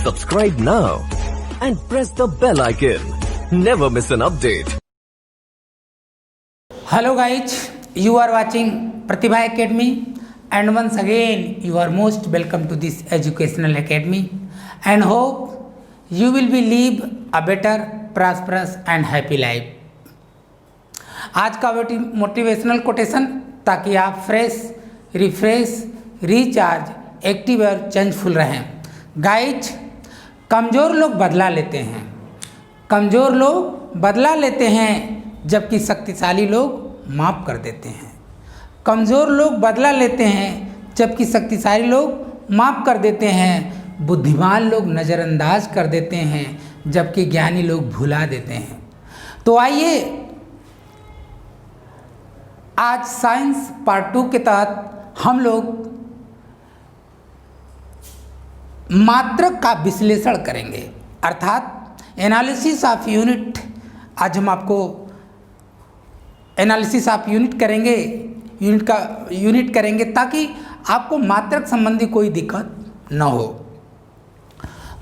Subscribe now and press the bell icon. Never miss an update. Hello guys, you are watching Pratibha Academy and once again you are most welcome to this educational academy and hope you will be live a better, prosperous and happy life. आज का motivational quotation ताकि आप fresh, refresh, recharge, active और changeful रहें। Guys, कमज़ोर लोग बदला लेते हैं, कमज़ोर लोग बदला लेते हैं जबकि शक्तिशाली लोग माफ़ कर देते हैं। कमज़ोर लोग बदला लेते हैं जबकि शक्तिशाली लोग माफ़ कर देते हैं। बुद्धिमान लोग नज़रअंदाज कर देते हैं जबकि ज्ञानी लोग भुला देते हैं। तो आइए आज साइंस पार्ट 2 के तहत हम लोग मात्रक का विश्लेषण करेंगे, अर्थात एनालिसिस ऑफ यूनिट। आज हम आपको एनालिसिस ऑफ यूनिट करेंगे, यूनिट करेंगे ताकि आपको मात्रक संबंधी कोई दिक्कत न हो।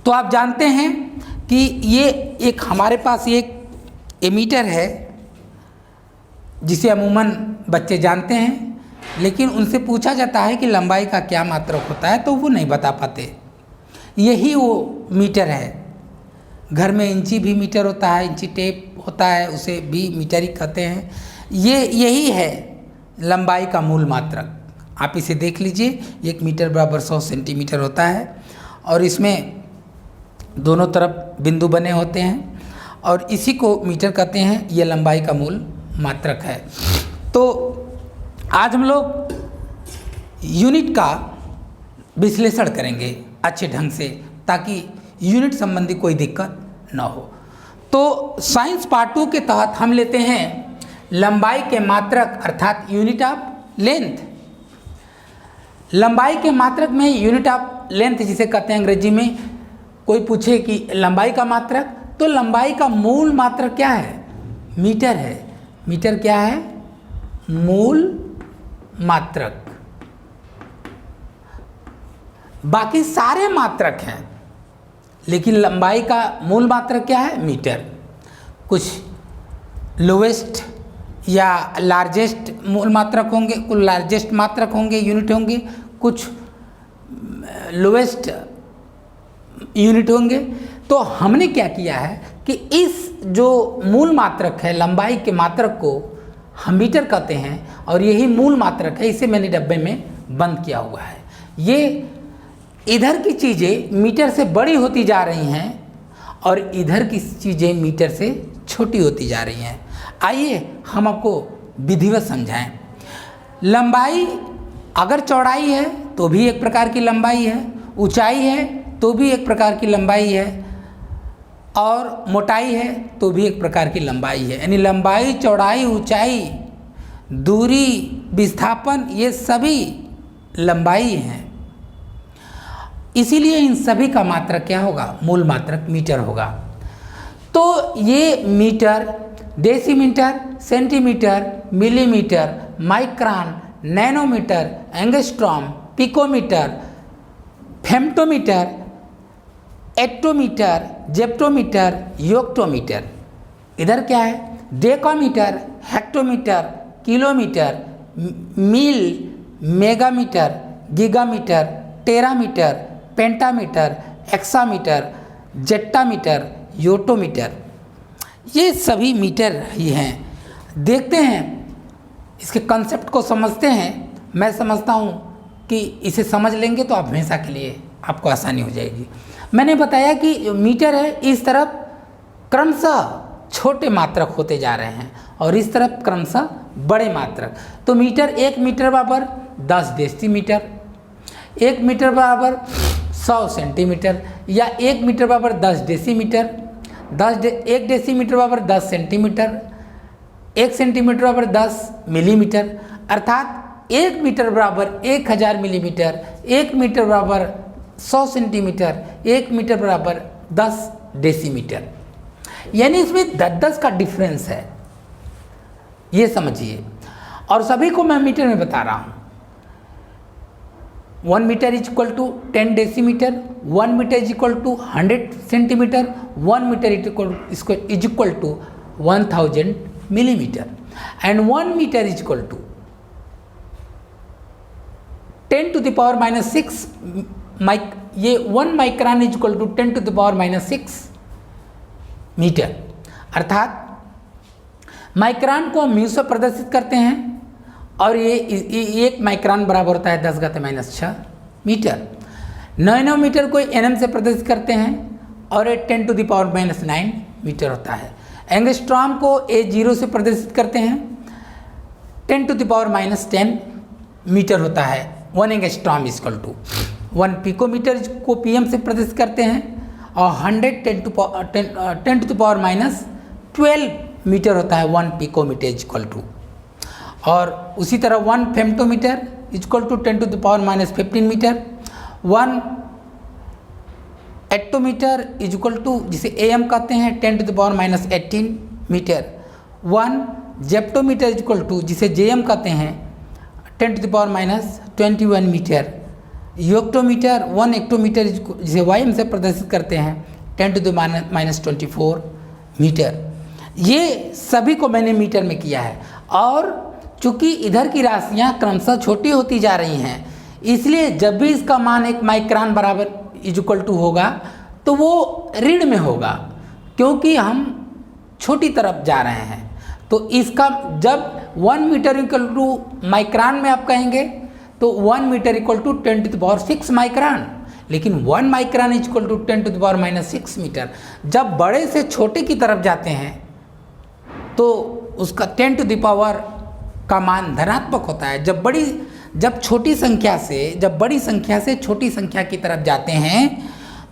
तो आप जानते हैं कि ये एक हमारे पास एक एमीटर है जिसे अमूमन बच्चे जानते हैं, लेकिन उनसे पूछा जाता है कि लंबाई का क्या मात्रक होता है तो वो नहीं बता पाते। यही वो मीटर है। घर में इंची भी मीटर होता है, इंची टेप होता है, उसे भी मीटर ही कहते हैं। यही है लंबाई का मूल मात्रक। आप इसे देख लीजिए, 1 मीटर बराबर 100 सेंटीमीटर होता है और इसमें दोनों तरफ बिंदु बने होते हैं और इसी को मीटर कहते हैं। ये लंबाई का मूल मात्रक है। तो आज हम लोग यूनिट का विश्लेषण करेंगे अच्छे ढंग से ताकि यूनिट संबंधी कोई दिक्कत ना हो। तो साइंस पार्ट 2 के तहत हम लेते हैं लंबाई के मात्रक अर्थात यूनिट ऑफ लेंथ। लंबाई के मात्रक में यूनिट ऑफ लेंथ जिसे कहते हैं अंग्रेजी में। कोई पूछे कि लंबाई का मात्रक, तो लंबाई का मूल मात्रक क्या है? मीटर है। मीटर क्या है? मूल मात्रक। बाकी सारे मात्रक हैं लेकिन लंबाई का मूल मात्रक क्या है? मीटर। कुछ लोवेस्ट या लार्जेस्ट मूल मात्रक होंगे, कुछ लार्जेस्ट मात्रक होंगे, यूनिट होंगे, कुछ लोवेस्ट यूनिट होंगे। तो हमने क्या किया है कि इस जो मूल मात्रक है, लंबाई के मात्रक को हम मीटर कहते हैं और यही मूल मात्रक है। इसे मैंने डब्बे में बंद किया हुआ है। ये इधर की चीज़ें मीटर से बड़ी होती जा रही हैं और इधर की चीज़ें मीटर से छोटी होती जा रही हैं। आइए हम आपको विधिवत समझाएं। लंबाई अगर चौड़ाई है तो भी एक प्रकार की लंबाई है, ऊंचाई है तो भी एक प्रकार की लंबाई है और मोटाई है तो भी एक प्रकार की लंबाई है। यानी लंबाई, चौड़ाई, ऊंचाई, दूरी, विस्थापन, ये सभी लंबाई हैं। इसीलिए इन सभी का मात्रक क्या होगा? मूल मात्रक मीटर होगा। तो ये metre, decimetre, centimetre, millimetre, micron, nanometre, angstrom, picometre, femtometre, attometre, zeptometre, yoctometre. इधर क्या है? डेकामीटर, हेक्टोमीटर, किलोमीटर, मील, megametre, gigametre, terametre, pentametre, exametre, zettametre, yottametre, ये सभी मीटर ही हैं। देखते हैं, इसके कंसेप्ट को समझते हैं। मैं समझता हूँ कि इसे समझ लेंगे तो आप हमेशा के लिए आपको आसानी हो जाएगी। मैंने बताया कि मीटर है, इस तरफ क्रमशः छोटे मात्रक होते जा रहे हैं और इस तरफ क्रमशः बड़े मात्रक। तो मीटर, 1 मीटर बराबर 10 डेसीमीटर, 1 मीटर बराबर 100 सेंटीमीटर या 1 मीटर बराबर 10 डेसीमीटर, 1 डेसीमीटर बराबर 10 सेंटीमीटर, 1 सेंटीमीटर बराबर 10 मिलीमीटर। अर्थात 1 मीटर बराबर 1000 मिलीमीटर, 1 मीटर बराबर 100 सेंटीमीटर, 1 मीटर बराबर 10 डेसीमीटर। यानी इसमें 10-10 का डिफरेंस है, ये समझिए। और सभी को मैं मीटर में बता रहा हूँ। 1 metre is equal to 10 decimetre, 1 metre is equal to 100 centimetre, 1 metre is equal to 1000 millimetre, and 1 metre is equal to 10 to the power minus 6 ये 1 micron is equal to 10 to the power minus 6 metre. अर्थात micron को हम mu से प्रदर्शित करते हैं और ये 1 माइक्रोन बराबर होता है 10⁻⁶ मीटर। नैनोमीटर को nm से प्रदर्शित करते हैं और ये 10 to the power -9 मीटर होता है। एंगस्ट्रॉम को A0 से प्रदर्शित करते हैं, 10 to the power -10 मीटर होता है। 1 angstrom is equal to 1 picometre को pm से प्रदर्शित करते हैं और 100 10 to the power -12 मीटर होता है 1 पिकोमीटर इज इक्वल टू। और उसी तरह 1 femtometre is equal to 10 to the power -15 metre, 1 attometre is equal to जिसे AM कहते हैं 10 to the power -18 metre, 1 zeptometre is equal to जिसे JM कहते हैं 10 to the power -21 metre, yoctometre 1 attometre जिसे YM से प्रदर्शित करते हैं 10 to the -24 मीटर। ये सभी को मैंने मीटर में किया है और चूंकि इधर की राशियाँ क्रमशः छोटी होती जा रही हैं, इसलिए जब भी इसका मान 1 माइक्रोन बराबर इज इक्वल टू होगा तो वो ऋण में होगा, क्योंकि हम छोटी तरफ जा रहे हैं। तो इसका जब 1 मीटर इक्वल टू माइक्रोन में आप कहेंगे तो 1 metre equal to 10 to the power 6 micron, लेकिन 1 micron is equal to 10 to the power -6 metre. जब बड़े से छोटे की तरफ जाते हैं तो उसका 10 to the power का मान धनात्मक होता है। जब बड़ी संख्या से छोटी संख्या की तरफ जाते हैं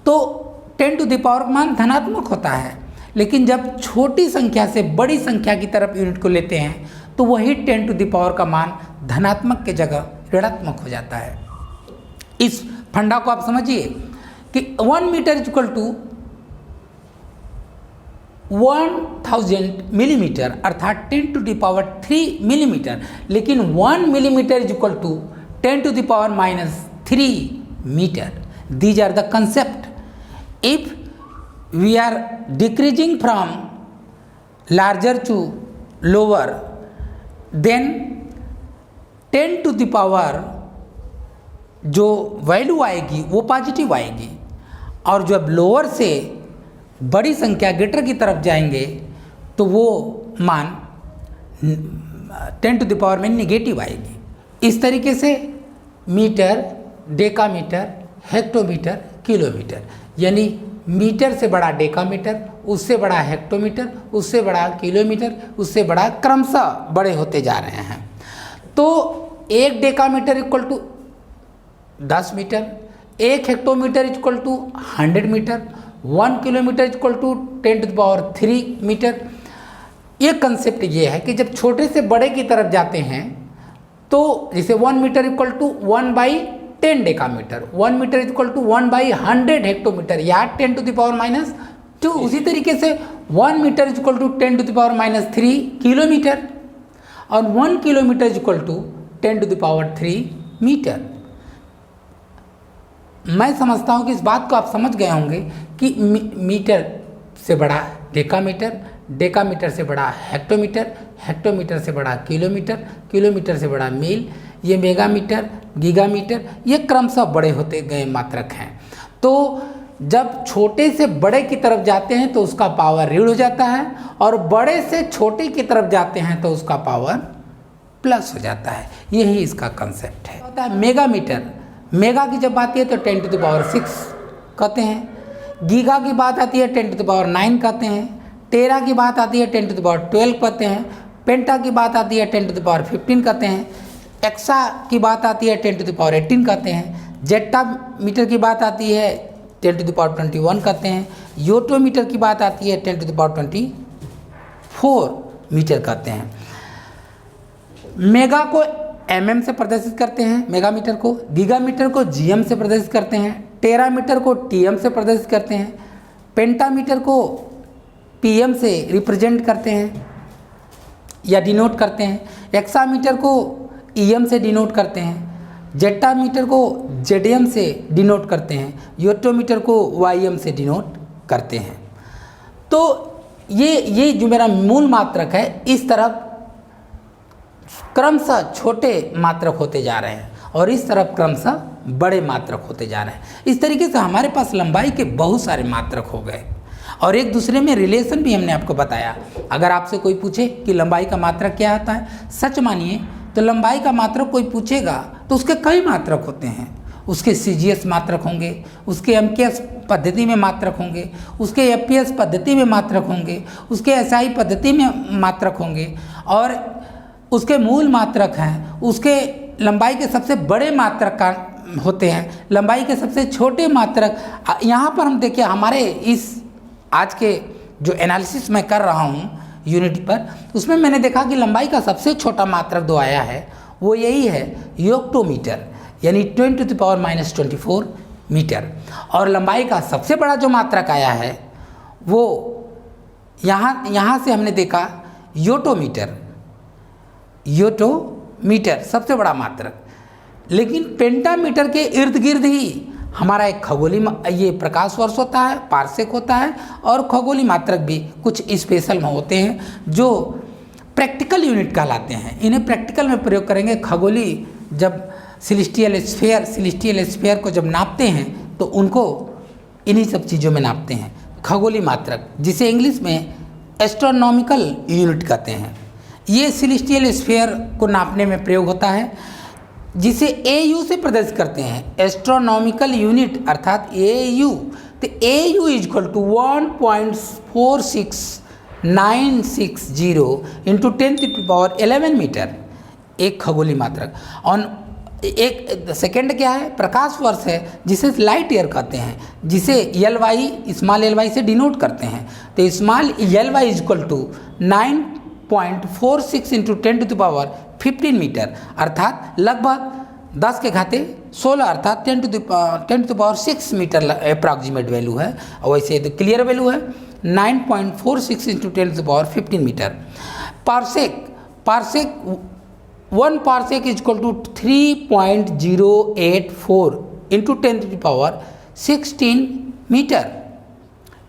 तो 10 to the power का मान धनात्मक होता है, लेकिन जब छोटी संख्या से बड़ी संख्या की तरफ यूनिट को लेते हैं तो वही 10 to the power का मान धनात्मक के जगह ऋणात्मक हो जाता है। इस फंडा को आप समझिए कि 1 metre is equal to 1000 millimetre अर्थात 10 to the power 3 मिलीमीटर, लेकिन 1 millimetre is equal to 10 to the power -3 metre. These are the concept. If we are decreasing from larger to lower, then 10 to the power जो value आएगी वो positive आएगी, और जब lower से बड़ी संख्या ग्रेटर की तरफ जाएंगे तो वो मान 10 to the power में निगेटिव आएगी। इस तरीके से मीटर, डेकामीटर, हेक्टोमीटर, किलोमीटर, यानी मीटर से बड़ा डेकामीटर, उससे बड़ा हेक्टोमीटर, उससे बड़ा किलोमीटर, उससे बड़ा क्रमशः बड़े होते जा रहे हैं। तो 1 decametre equal to 10 metre, 1 hectometre equal to 100 metre, 1 kilometre equal to 10 to the power 3 metre. ये कंसेप्ट ये है कि जब छोटे से बड़े की तरफ जाते हैं तो जैसे 1 metre equal to 1/10 decametre, 1 metre equal to 1/100 hectometre या 10 to the power -2। उसी तरीके से 1 metre equal to 10 to the power -3 kilometre और 1 kilometre equal to 10 to the power 3 metre. मैं समझता हूँ कि इस बात को आप समझ गए होंगे कि मीटर से बड़ा डेकामीटर, डेकामीटर से बड़ा हेक्टोमीटर, हेक्टोमीटर से बड़ा किलोमीटर, किलोमीटर से बड़ा मील, ये मेगामीटर, गीगामीटर, ये क्रमशः बड़े होते गए मात्रक हैं। तो जब छोटे से बड़े की तरफ जाते हैं तो उसका पावर ऋण हो जाता है, और बड़े से छोटे की तरफ जाते हैं तो उसका पावर प्लस हो जाता है। यही इसका कंसेप्ट है। होता है मेगामीटर, मेगा की जब बात है तो 10 to the power 6 कहते हैं, गीगा की बात आती है 10 to the power 9 कहते हैं, टेरा की बात आती है 10 to the power 12 कहते हैं, पेंटा की बात आती है 10 to the power 15 कहते हैं, एक्सा की बात आती है 10 to the power 18 कहते हैं, जेट्टा मीटर की बात आती है 10 to the power 21 कहते हैं, योटोमीटर की बात आती है 10 to the power 24 मीटर कहते हैं। मेगा को mm से प्रदर्शित करते हैं, मेगामीटर को, गीगामीटर को gm से प्रदर्शित करते हैं, टेरामीटर को tm से प्रदर्शित करते हैं, पेंटामीटर को pm से रिप्रेजेंट करते हैं या डिनोट करते हैं, एक्सामीटर को em से डिनोट करते हैं, जेटामीटर को जेडीएम से डिनोट करते हैं, योटोमीटर को वाईएम से डिनोट करते हैं। तो ये जो मेरा मूल मात्रक है, इस तरफ क्रमशः छोटे मात्रक होते जा रहे हैं और इस तरफ क्रमशः बड़े मात्रक होते जा रहे हैं। इस तरीके से हमारे पास लंबाई के बहुत सारे मात्रक हो गए और एक दूसरे में रिलेशन भी हमने आपको बताया। अगर आपसे कोई पूछे कि लंबाई का मात्रक क्या आता है, सच मानिए तो लंबाई का मात्रक कोई पूछेगा तो उसके कई मात्रक होते हैं। उसके सीजीएस मात्रक होंगे, उसके एमकेएस पद्धति में मात्रक होंगे, उसके एफपीएस पद्धति में मात्रक होंगे, उसके एसआई पद्धति में मात्रक होंगे और उसके मूल मात्रक हैं, उसके लंबाई के सबसे बड़े मात्रक का होते हैं, लंबाई के सबसे छोटे मात्रक। यहाँ पर हम देखिए हमारे इस आज के जो एनालिसिस मैं कर रहा हूँ यूनिट पर, उसमें मैंने देखा कि लंबाई का सबसे छोटा मात्रक जो आया है वो यही है योक्टोमीटर, यानी 10⁻⁻24 मीटर। और लंबाई का सबसे बड़ा जो मात्रक आया है वो यहाँ से हमने देखा योटोमीटर सबसे बड़ा मात्रक। लेकिन पेंटामीटर के इर्द गिर्द ही हमारा एक खगोली ये प्रकाश वर्ष होता है, पार्सेक होता है और खगोली मात्रक भी कुछ स्पेशल में होते हैं जो प्रैक्टिकल यूनिट कहलाते हैं। इन्हें प्रैक्टिकल में प्रयोग करेंगे। खगोली जब सेलेस्टियल स्फीयर को जब नापते हैं तो उनको इन्हीं सब चीज़ों में नापते हैं। खगोली मात्रक, जिसे इंग्लिश में एस्ट्रोनॉमिकल यूनिट कहते हैं, ये सेलेस्टियल स्फीयर को नापने में प्रयोग होता है, जिसे AU से प्रदर्शित करते हैं, एस्ट्रोनॉमिकल यूनिट अर्थात AU। तो AU = 1.46960 × 10⁻11 मीटर एक खगोली मात्रक। और एक सेकंड क्या है, प्रकाश वर्ष है, जिसे लाइट ईयर कहते हैं, जिसे स्मॉल ly से डिनोट करते हैं। तो स्मॉल ly = 9.46 × 10⁻15 मीटर अर्थात लगभग 10 के घाते 16 अर्थात 10⁻6 मीटर अप्रॉक्सीमेट वैल्यू है। और वैसे तो क्लियर वैल्यू है 9.46 × 10⁻15 मीटर। पार्सेक 1 पार्सेक = 3.084 × 10⁻16 मीटर,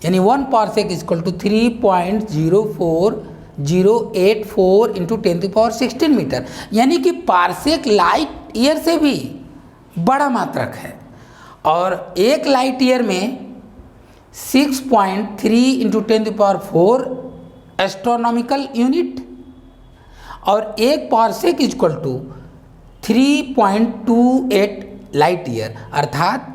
यानी 1 पार्सेक = 3.04084 × 10⁻16 मीटर, यानी कि पार्सेक लाइट ईयर से भी बड़ा मात्रक है। और एक लाइट ईयर में 6.3 × 10⁻4 एस्ट्रोनॉमिकल यूनिट और एक पार्सेक = 3.28 लाइट ईयर अर्थात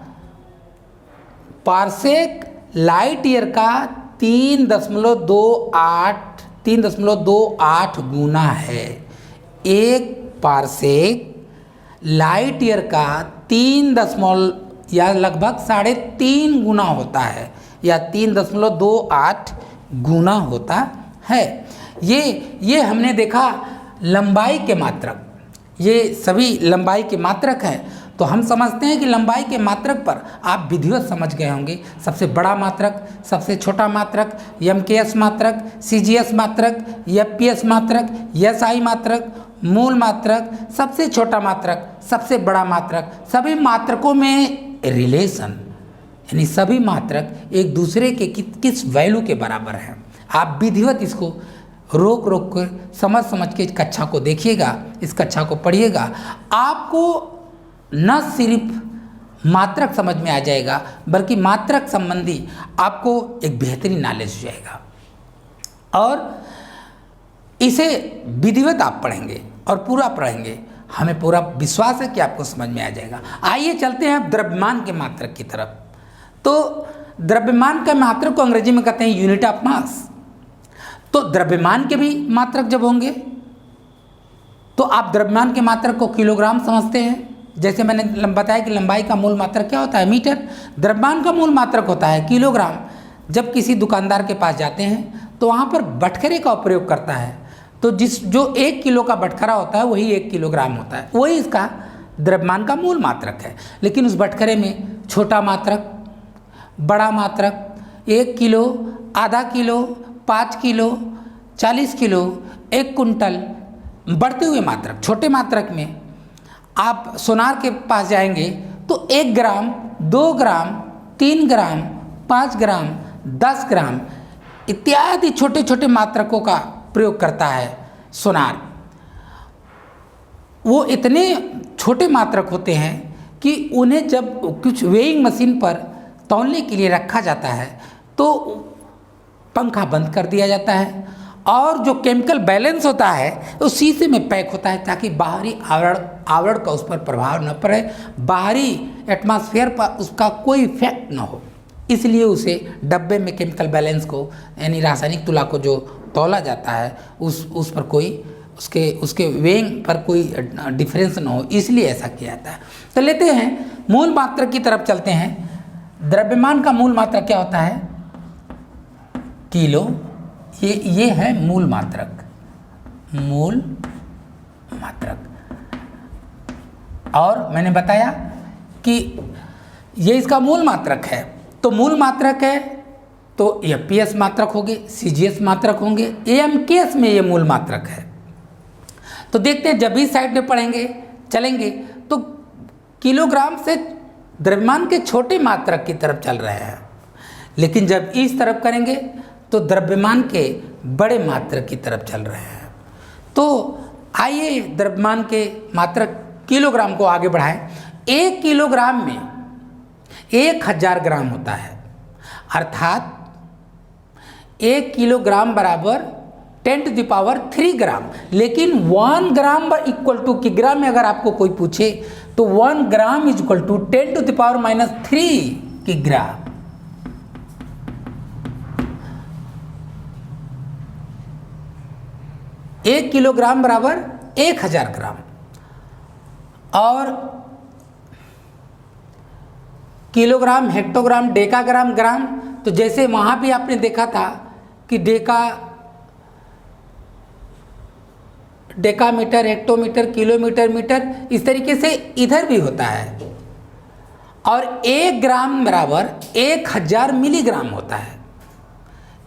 पार्सेक लाइट ईयर का 3.28 गुना है। एक पार्सेक लाइट ईयर का 3 या लगभग 3.5 गुना होता है या 3.28 गुना होता है। ये हमने देखा लंबाई के मात्रक, ये सभी लंबाई के मात्रक हैं। तो हम समझते हैं कि लंबाई के मात्रक पर आप विधिवत समझ गए होंगे। सबसे बड़ा मात्रक, सबसे छोटा मात्रक, एमकेएस मात्रक, सीजीएस मात्रक, एफपीएस मात्रक, एसआई मात्रक, मूल मात्रक, सबसे छोटा मात्रक, सबसे बड़ा मात्रक, सभी मात्रकों में रिलेशन, यानी सभी मात्रक एक दूसरे के किस वैल्यू के बराबर हैं। आप विधिवत इसको रोक कर समझ के इस कक्षा को देखिएगा, इस कक्षा को पढ़िएगा। आपको न सिर्फ मात्रक समझ में आ जाएगा बल्कि मात्रक संबंधी आपको एक बेहतरीन नॉलेज हो जाएगा और इसे विधिवत आप पढ़ेंगे और पूरा पढ़ेंगे। हमें पूरा विश्वास है कि आपको समझ में आ जाएगा। आइए चलते हैं द्रव्यमान के मात्रक की तरफ। तो द्रव्यमान के मात्रक को अंग्रेजी में कहते हैं यूनिट ऑफ मास। तो द्रव्यमान के भी मात्रक जब होंगे तो आप द्रव्यमान के मात्रक को किलोग्राम समझते हैं। जैसे मैंने बताया कि लंबाई का मूल मात्रक क्या होता है, मीटर। द्रव्यमान का मूल मात्रक होता है किलोग्राम। जब किसी दुकानदार के पास जाते हैं तो वहाँ पर बटखरे का उपयोग करता है, तो जो 1 किलो का बटखरा होता है वही 1 किलोग्राम होता है, वही इसका द्रव्यमान का मूल मात्रक है। लेकिन उस बटखरे में छोटा मात्रक, बड़ा मात्रक, 1 किलो, आधा किलो, 5 किलो, 40 किलो, 1 कुंटल, बढ़ते हुए मात्रक छोटे मात्रक में आप सोनार के पास जाएंगे तो 1 ग्राम, 2 ग्राम, 3 ग्राम, 5 ग्राम, 10 ग्राम इत्यादि छोटे छोटे मात्रकों का प्रयोग करता है सोनार। वो इतने छोटे मात्रक होते हैं कि उन्हें जब कुछ वेइंग मशीन पर तौलने के लिए रखा जाता है तो पंखा बंद कर दिया जाता है और जो केमिकल बैलेंस होता है वो शीशे में पैक होता है ताकि बाहरी आवरण का उस पर प्रभाव न पड़े, बाहरी एटमॉस्फेयर पर उसका कोई इफेक्ट न हो। इसलिए उसे डब्बे में केमिकल बैलेंस को यानी रासायनिक तुला को जो तौला जाता है उस पर कोई उसके वेइंग पर कोई डिफरेंस न हो, इसलिए ऐसा किया जाता है। तो लेते हैं मूल मात्रक की तरफ चलते हैं। द्रव्यमान का मूल मात्रक क्या होता है? किलो। ये है मूल मात्रक, मूल मात्रक। और मैंने बताया कि ये इसका मूल मात्रक है। तो मूल मात्रक है तो एफपीएस मात्रक होंगे, सीजीएस मात्रक होंगे, एएमकेएस में ये मूल मात्रक है। तो देखते हैं, जब भी साइड में पढ़ेंगे चलेंगे तो किलोग्राम से द्रव्यमान के छोटे मात्रक की तरफ चल रहे हैं, लेकिन जब इस तरफ करेंगे तो द्रव्यमान के बड़े मात्रक की तरफ चल रहे हैं। तो आइए द्रव्यमान के मात्रक किलोग्राम को आगे बढ़ाएं। 1 किलोग्राम में 1000 ग्राम होता है, अर्थात 1 किलोग्राम बराबर 10⁻³ ग्राम। लेकिन 1 ग्राम इक्वल टू किग्रा में अगर आपको कोई पूछे तो 1 ग्राम इज इक्वल टू 10⁻³ किग्रा। एक किलोग्राम बराबर 1000 ग्राम। और किलोग्राम, हेक्टोग्राम, डेकाग्राम, ग्राम, तो जैसे वहाँ भी आपने देखा था कि डेकामीटर, हेक्टोमीटर, किलोमीटर, मीटर, इस तरीके से इधर भी होता है। और 1 ग्राम बराबर 1000 मिलीग्राम होता है,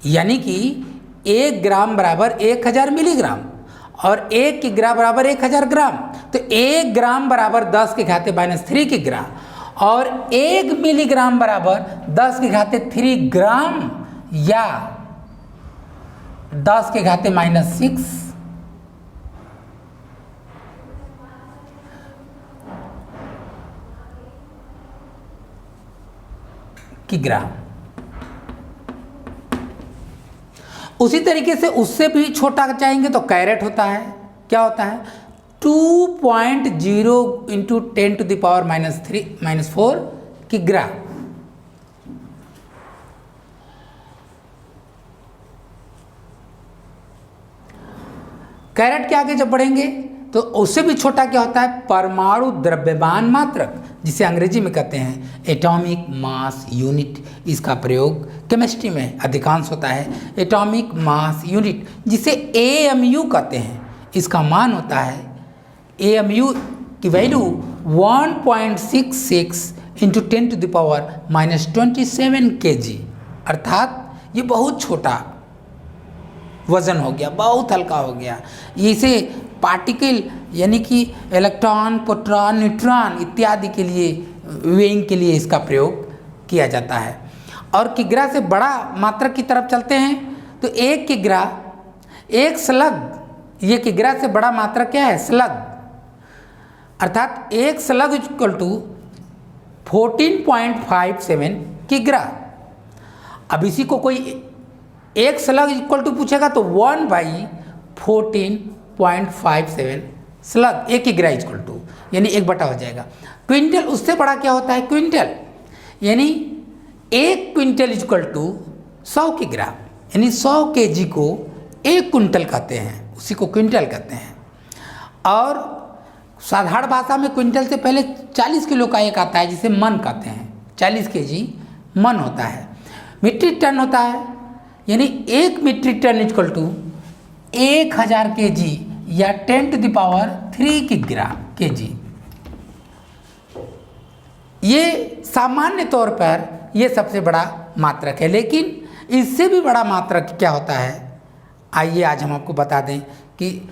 यानी कि 1 ग्राम बराबर 1000 मिलीग्राम और 1 किग्रा बराबर 1000 ग्राम। तो 1 ग्राम बराबर 10⁻³ किग्रा और 1 मिलीग्राम बराबर 10⁻³ ग्राम या 10⁻⁻6 किग्रा। उसी तरीके से उससे भी छोटा चाहेंगे तो कैरेट होता है। क्या होता है? 2.0 × 10⁻³ किग्रा। कैरेट के आगे जब बढ़ेंगे तो उससे भी छोटा क्या होता है? परमाणु द्रव्यमान मात्रक, जिसे अंग्रेजी में कहते हैं एटॉमिक मास यूनिट। इसका प्रयोग केमिस्ट्री में अधिकांश होता है। एटॉमिक मास यूनिट, जिसे एएमयू कहते हैं, इसका मान होता है, एएमयू की वैल्यू 1.66 × 10⁻⁻27 kg, अर्थात ये बहुत छोटा वजन हो गया, बहुत हल्का हो गया। इसे पार्टिकल यानी कि इलेक्ट्रॉन, प्रोटॉन, न्यूट्रॉन इत्यादि के लिए वेइंग के लिए इसका प्रयोग किया जाता है। और किग्रा से बड़ा मात्रक की तरफ चलते हैं तो 1 किग्रा, 1 स्लग, ये किग्रा से बड़ा मात्रक क्या है? स्लग, अर्थात 1 स्लग इक्वल टू 14.57 किग्रा। अब इसी को कोई 1 स्लग इक्वल टू पूछेगा तो 1/14.57 स्लग, 1 किग्रा इक्वल टू, यानी 1 बटा हो जाएगा। क्विंटल, उससे बड़ा क्या होता है? क्विंटल, यानी 1 क्विंटल इक्वल टू 100 किग्रा, यानी 100 kg को 1 क्विंटल कहते हैं, उसी को क्विंटल कहते हैं। और साधारण भाषा में क्विंटल से पहले 40 किलो का एक आता है जिसे मन कहते हैं, 40 kg मन होता है। मीट्रिक टन होता है, यानी 1 metric ton equal to 1000 kg या 10⁻³ किग्रा kg। ये सामान्य तौर पर ये सबसे बड़ा मात्रक है, लेकिन इससे भी बड़ा मात्रक क्या होता है? आइए आज हम आपको बता दें कि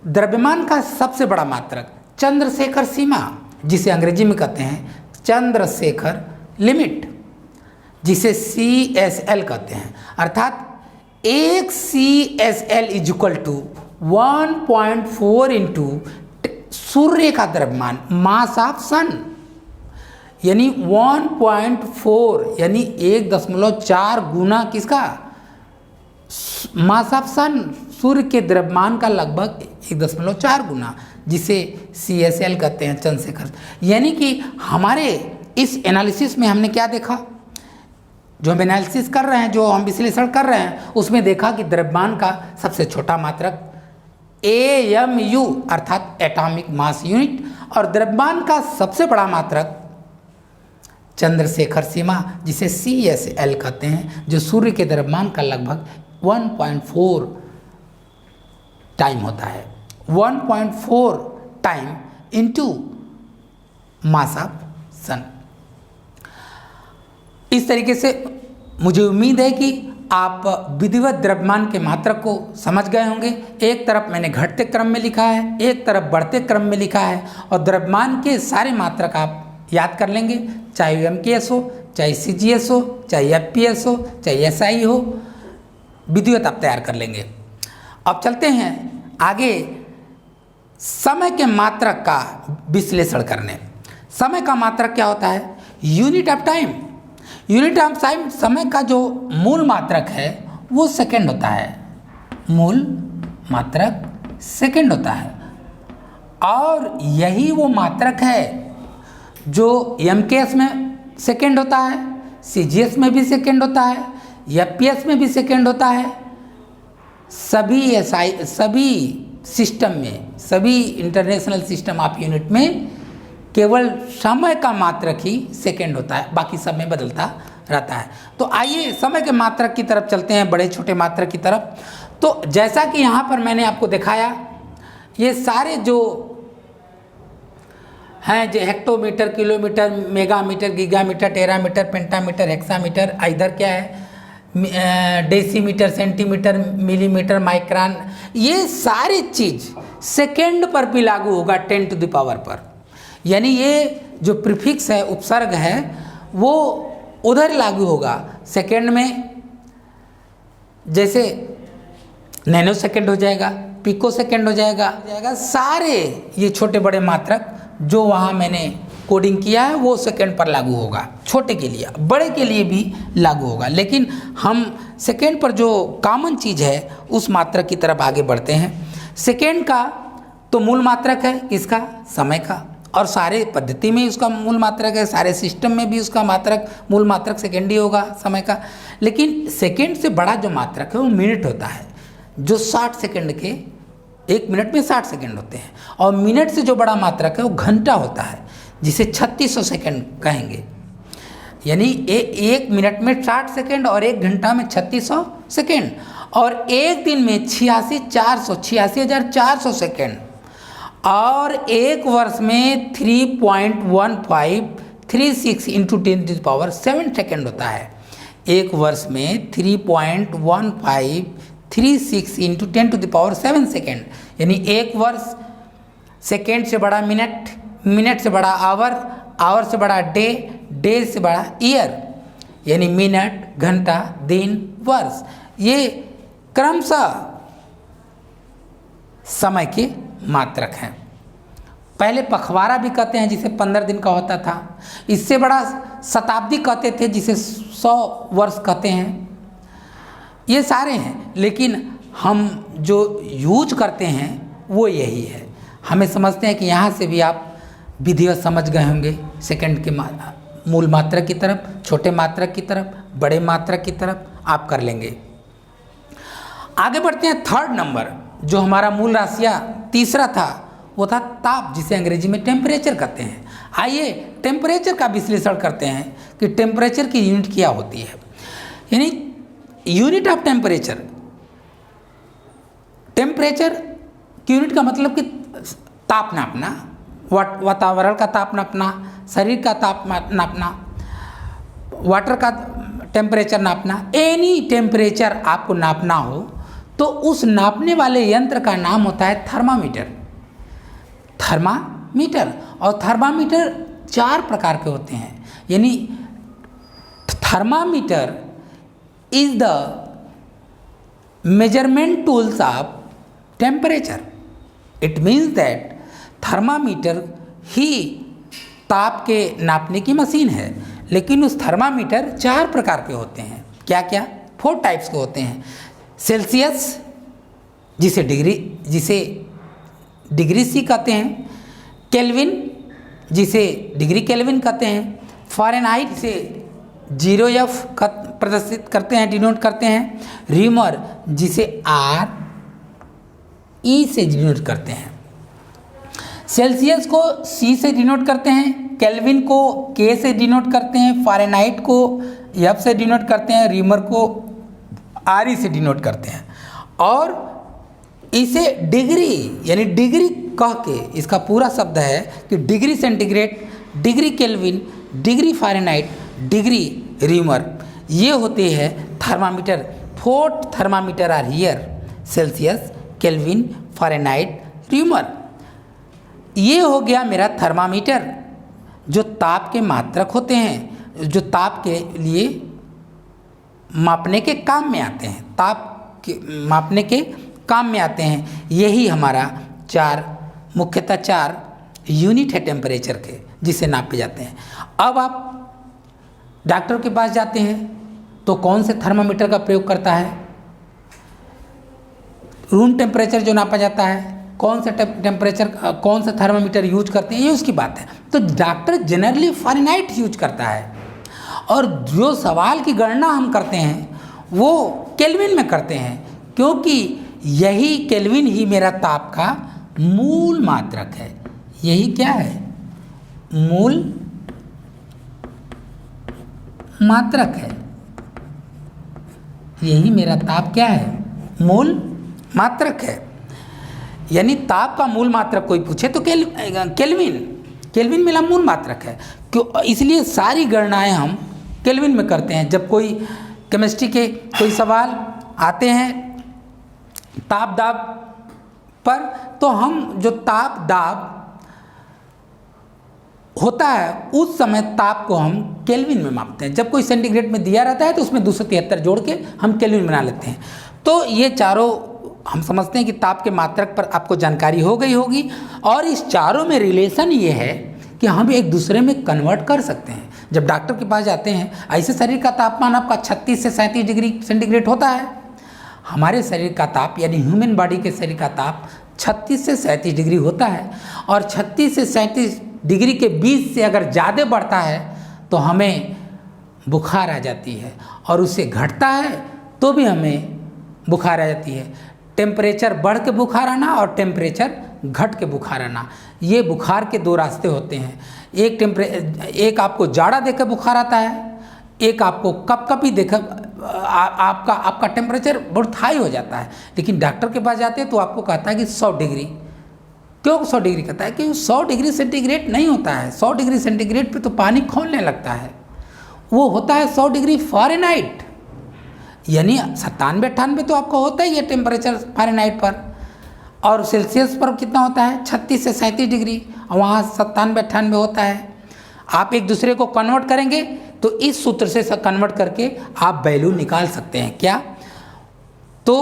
द्रव्यमान का सबसे बड़ा मात्रक चंद्रशेखर सीमा, जिसे अंग्रेजी में कहते हैं चंद्रशेखर लिमिट, जिसे CSL कहते हैं, अर्थात एक CSL is equal to 1.4 into सूर्य का द्रव्यमान, मास ऑफ सन, यानी 1.4 यानी 1.4 गुना किसका, मास ऑफ सन, सूर्य के द्रव्यमान का लगभग 1.4 गुना, जिसे CSL कहते हैं, चंद्रशेखर। यानी कि हमारे इस एनालिसिस में हमने क्या देखा, जो हम एनालिसिस कर रहे हैं, जो हम विश्लेषण कर रहे हैं, उसमें देखा कि द्रव्यमान का सबसे छोटा मात्रक AMU अर्थात एटॉमिक मास यूनिट, और द्रव्यमान का सबसे बड़ा मात्रक चंद्रशेखर सीमा, जिसे CSL कहते हैं, जो सूर्य के द्रव्यमान का लगभग 1.4 टाइम होता है, 1.4 टाइम इंटू मास ऑफ सन। इस तरीके से मुझे उम्मीद है कि आप विधिवत द्रव्यमान के मात्रक को समझ गए होंगे। एक तरफ मैंने घटते क्रम में लिखा है, एक तरफ बढ़ते क्रम में लिखा है, और द्रव्यमान के सारे मात्रक आप याद कर लेंगे, चाहे MKS हो, चाहे CGS हो, चाहे FPS हो, चाहे SI हो, विधिवत आप तैयार कर लेंगे। अब चलते हैं आगे समय के मात्रक का विश्लेषण करने। समय का मात्रक क्या होता है, unit of time. Unit of time, समय का जो मूल मात्रक है वो सेकंड होता है, मूल मात्रक सेकंड होता है, और यही वो मात्रक है जो MKS में सेकंड होता है, CGS में भी सेकंड होता है, FPS में भी सेकंड होता है, सभी सिस्टम में, सभी इंटरनेशनल सिस्टम ऑफ यूनिट में केवल समय का मात्रक ही सेकंड होता है, बाकी समय बदलता रहता है। तो आइए समय के मात्रक की तरफ चलते हैं, बड़े छोटे मात्रक की तरफ। तो जैसा कि यहाँ पर मैंने आपको दिखाया, ये सारे जो हैं, जो hectometre, kilometre, मेगामीटर, gigametre, terametre, pentameter, hexameter, इधर क्या है डेसीमीटर, सेंटीमीटर, मिलीमीटर, माइक्रोन, ये सारी चीज़ सेकेंड पर भी लागू होगा 10 टू द पावर पर। यानी ये जो प्रीफिक्स है, उपसर्ग है, वो उधर लागू होगा सेकेंड में, जैसे नैनो सेकेंड हो जाएगा, पिको सेकेंड हो जाएगा, सारे ये छोटे बड़े मात्रक जो वहाँ मैंने कोडिंग किया है वो सेकेंड पर लागू होगा, छोटे के लिए, बड़े के लिए भी लागू होगा। लेकिन हम सेकेंड पर जो कॉमन चीज़ है उस मात्रक की तरफ आगे बढ़ते हैं। सेकेंड का तो मूल मात्रक है किसका, समय का, और सारे पद्धति में उसका मूल मात्रक है, सारे सिस्टम में भी उसका मात्रक, मूल मात्रक सेकेंड ही होगा समय का। लेकिन सेकेंड से बड़ा जो मात्रक है वो मिनट होता है, जो 60 सेकेंड के, 1 मिनट में 60 सेकेंड होते हैं, और मिनट से जो बड़ा मात्रक है वो घंटा होता है, जिसे 3600 सेकेंड कहेंगे। यानी 1 मिनट में 60 सेकेंड और 1 घंटा में 3600 सेकेंड, और एक दिन में 86,400 सेकेंड, और एक वर्ष में 3.1536 इंटू 10⁻7 सेकेंड होता है। एक वर्ष में 3.1536 इंटू 10⁻7 सेकेंड, यानी एक वर्ष, सेकेंड से बड़ा मिनट, मिनट से बड़ा आवर, आवर से बड़ा डे, डे से बड़ा ईयर, यानी मिनट, घंटा, दिन, वर्ष, ये क्रमशः समय के मात्रक हैं। पहले पखवाड़ा भी कहते हैं, जिसे 15 दिन का होता था। इससे बड़ा शताब्दी कहते थे, जिसे 100 वर्ष कहते हैं। ये सारे हैं, लेकिन हम जो यूज करते हैं वो यही है। हमें समझते हैं कि यहाँ से भी आप विधिवत समझ गए होंगे, सेकंड के मूल मात्रक की तरफ, छोटे मात्रक की तरफ, बड़े मात्रक की तरफ आप कर लेंगे। आगे बढ़ते हैं। थर्ड नंबर जो हमारा मूल राशियाँ तीसरा था वो था ताप, जिसे अंग्रेजी में टेम्परेचर कहते हैं। आइए टेम्परेचर का विश्लेषण करते हैं कि टेम्परेचर की यूनिट क्या होती है। यानी यूनिट ऑफ टेम्परेचर, टेम्परेचर की यूनिट का मतलब कि ताप नापना, वातावरण का ताप नापना, शरीर का ताप नापना, वाटर का टेम्परेचर नापना, एनी टेम्परेचर आपको नापना हो तो उस नापने वाले यंत्र का नाम होता है थर्मामीटर। थर्मामीटर। और थर्मामीटर 4 प्रकार के होते हैं, यानी thermometer is the measurement tools of temperature. It means that thermometer ही ताप के नापने की मशीन है, लेकिन उस थर्मामीटर 4 प्रकार के होते हैं। क्या क्या? 4 टाइप्स के होते हैं। सेल्सियस, जिसे डिग्री सी कहते हैं, केल्विन, जिसे डिग्री केल्विन कहते हैं, फ़ारेनहाइट से 0F प्रदर्शित करते हैं, डिनोट करते हैं, रीमर जिसे RE से डिनोट करते हैं। सेल्सियस को C से डिनोट करते हैं, केल्विन को K से डिनोट करते हैं, फ़ारेनहाइट को F से डिनोट करते हैं, रीमर को RE से डिनोट करते हैं। और इसे डिग्री, यानी डिग्री कह के इसका पूरा शब्द है कि degree centigrade, degree Kelvin, degree Fahrenheit, degree Reaumur, ये होते हैं thermometer. 4 thermometer are here: Celsius, Kelvin, Fahrenheit, Reaumur. ये हो गया मेरा थर्मामीटर, जो ताप के मात्रक होते हैं, जो ताप के लिए मापने के काम में आते हैं, ताप के मापने के काम में आते हैं। यही हमारा मुख्यतः 4 यूनिट है टेम्परेचर के, जिसे नापे जाते हैं। अब आप डॉक्टर के पास जाते हैं तो कौन से थर्मामीटर का प्रयोग करता है? रूम टेम्परेचर जो नापा जाता है, कौन सा टेम्परेचर, कौन सा थर्मामीटर यूज करते हैं, ये उसकी बात है। तो डॉक्टर जनरली फ़ारेनहाइट यूज करता है, और जो सवाल की गणना हम करते हैं वो केल्विन में करते हैं, क्योंकि यही केल्विन ही मेरा ताप का मूल मात्रक है। यही क्या है? मूल मात्रक है। यही मेरा ताप क्या है? मूल मात्रक है। यानी ताप का मूल मात्रक कोई पूछे तो केल्विन मेरा मूल मात्रक है। क्यों? इसलिए सारी गणनाएं हम केल्विन में करते हैं। जब कोई केमिस्ट्री के कोई सवाल आते हैं ताप दाब पर, तो हम जो ताप दाब होता है उस समय ताप को हम केल्विन में मापते हैं। जब कोई सेंटीग्रेड में दिया रहता है तो उसमें 273 जोड़ के हम केल्विन बना लेते हैं। तो ये चारों हम समझते हैं कि ताप के मात्रक पर आपको जानकारी हो गई होगी। और इस चारों में रिलेशन ये है कि हम एक दूसरे में कन्वर्ट कर सकते हैं। जब डॉक्टर के पास जाते हैं, ऐसे शरीर का तापमान आपका 36 से 37 डिग्री सेंटीग्रेड होता है। हमारे शरीर का ताप, यानी ह्यूमन बॉडी के शरीर का ताप 36 से 37 डिग्री होता है। और 36 से 37 डिग्री के बीच से अगर ज़्यादा बढ़ता है तो हमें बुखार आ जाती है, और उससे घटता है तो भी हमें बुखार आ जाती है। टेम्परेचर बढ़ के बुखार आना और टेम्परेचर घट के बुखार आना, ये बुखार के 2 रास्ते होते हैं। एक आपको जाड़ा देकर बुखार आता है, एक आपको कपकपी देकर आपका टेम्परेचर बहुत हाई हो जाता है। लेकिन डॉक्टर के पास जाते हैं तो आपको कहता है कि 100 डिग्री। क्यों 100 डिग्री कहता है? कि 100 डिग्री सेंटीग्रेड नहीं होता है। 100 डिग्री सेंटीग्रेड पे तो पानी खौलने लगता है। वो होता है 100 डिग्री फ़ारेनहाइट, यानी 97-98 तो आपका होता ही है टेम्परेचर फ़ारेनहाइट पर। और सेल्सियस पर कितना होता है? 36 से 37 डिग्री, और वहाँ 97-98 होता है। आप एक दूसरे को कन्वर्ट करेंगे तो इस सूत्र से कन्वर्ट करके आप वैल्यू निकाल सकते हैं। क्या? तो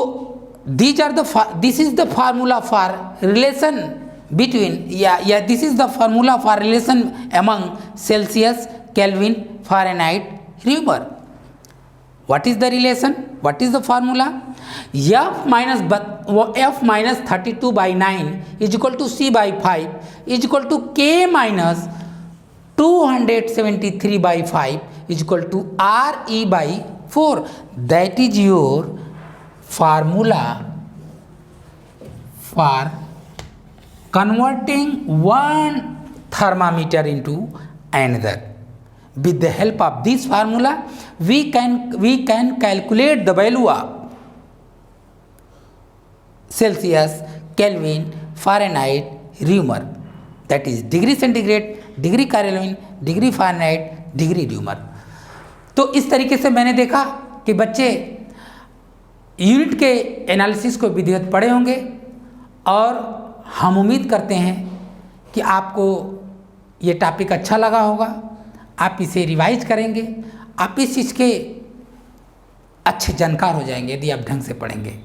this is the formula for relation between, या this is the formula for relation among Celsius, Kelvin, Fahrenheit, Reaumur. What is the relation? What is the formula? F minus 32 by 9 is equal to C by 5 is equal to K minus 273 by 5 is equal to RE by 4. That is your formula for converting one thermometer into another. With the help of this formula, we can calculate the value of Celsius, Kelvin, Fahrenheit, Reaumur. That is degree centigrade, degree Kelvin, degree Fahrenheit, degree Reaumur. तो इस तरीके से मैंने देखा कि बच्चे unit के analysis को विधिवत पढ़े होंगे, और हम उम्मीद करते हैं कि आपको ये टॉपिक अच्छा लगा होगा, आप इसे रिवाइज करेंगे, आप इस चीज़ के अच्छे जानकार हो जाएंगे यदि आप ढंग से पढ़ेंगे।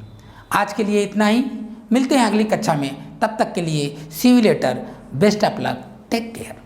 आज के लिए इतना ही, मिलते हैं अगली कक्षा में, तब तक के लिए see you later, best of luck, take care.